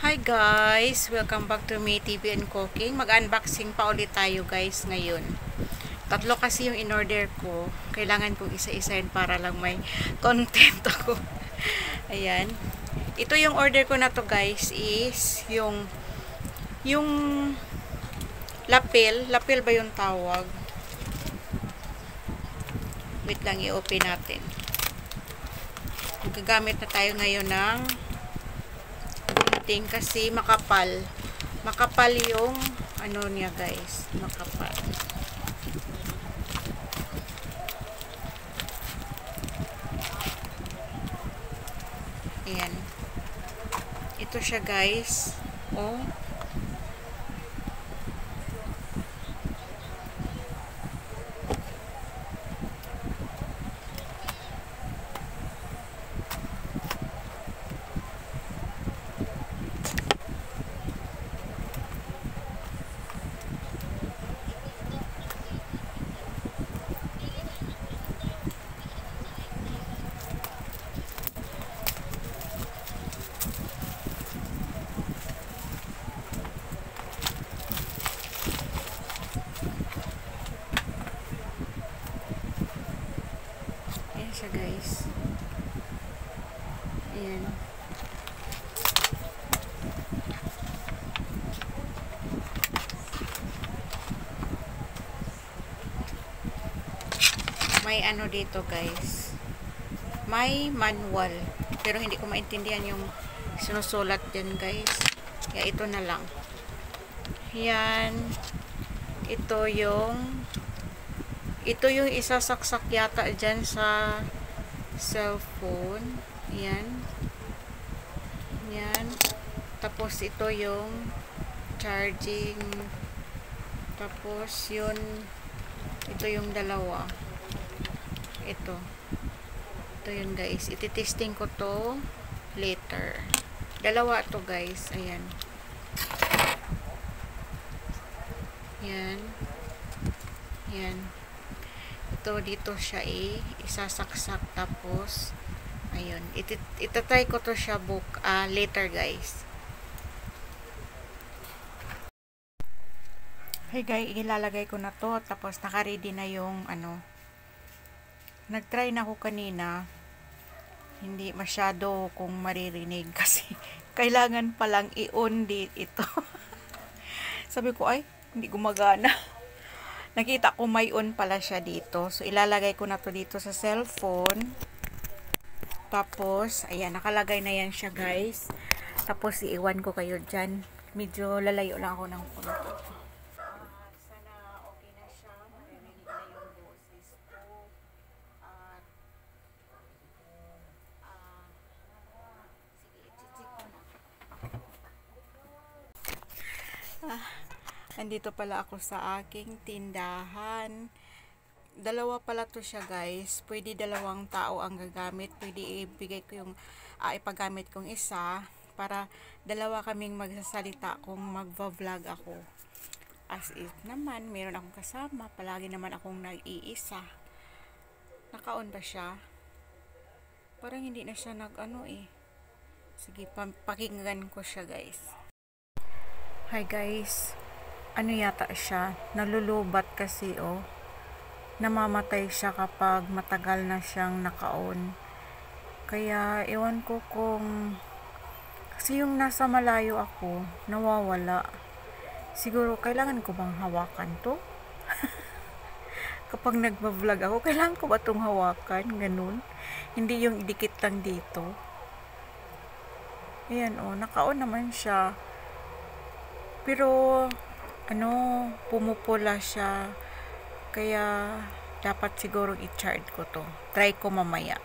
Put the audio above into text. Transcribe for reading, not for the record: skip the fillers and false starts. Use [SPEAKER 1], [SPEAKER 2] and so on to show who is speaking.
[SPEAKER 1] Hi guys! Welcome back to May TV and Cooking. Mag-unboxing pa ulit tayo guys ngayon. Tatlo kasi yung in-order ko. Kailangan kong isa-isahin para lang may content ako. Ayan. Ito yung order ko na to guys is yung lapel. Lapel ba yung tawag? Wait lang, i-open natin. Gagamit na tayo ngayon ng kasi makapal yung ano niya guys, makapal. Ayan, ito siya guys. Oh, siya guys. Ayan. May ano dito guys. May manual. Pero hindi ko maintindihan yung sinusulat din guys. Kaya ito na lang. Yan. Ito yung isasaksak yata dyan sa cellphone. Yan. Yan. Tapos ito yung charging. Tapos ito yung dalawa. Ito yun guys. Ititesting ko to later. Dalawa to guys. Ayan. Yan. Yan. Ito dito siya isasaksak tapos ayun. Itatry ko to siya later guys. Hey guys, ilalagay ko na to tapos naka-ready na yung ano. Nag-try na ako kanina. Hindi masyado kung maririnig kasi kailangan palang i-on ito. Sabi ko ay hindi gumagana. Nakita ko may on pala siya dito. So, ilalagay ko na to dito sa cellphone. Tapos, ayan, nakalagay na yan siya, guys. Tapos, iiwan ko kayo dyan. Medyo lalayo lang ako ng punto. Sana okay na siya. Marinig na yung boses ko. At, sige, i-check ko na. Nandito pala ako sa aking tindahan. Dalawa pala to siya guys. Pwede dalawang tao ang gagamit. Pwede ibigay ko yung ipagamit kong isa para dalawa kaming magsasalita kung magva-vlog ako. As if naman, meron akong kasama. Palagi naman akong nag-iisa. Naka-on ba siya? Parang hindi na siya nag-ano eh. Sige, pakinggan ko siya guys. Hi guys. Ano yata siya, nalulubat kasi namamatay siya kapag matagal na siyang naka-on. Kaya ewan ko kung kasi yung nasa malayo ako nawawala. Siguro kailangan ko bang hawakan to? Kapag nagba-vlog ako, kailangan ko ba itong hawakan? Ganun. Hindi yung idikit lang dito. Ayan naka-on naman siya. Pero pumupula siya. Kaya, dapat siguro i-charge ko to. Try ko mamaya.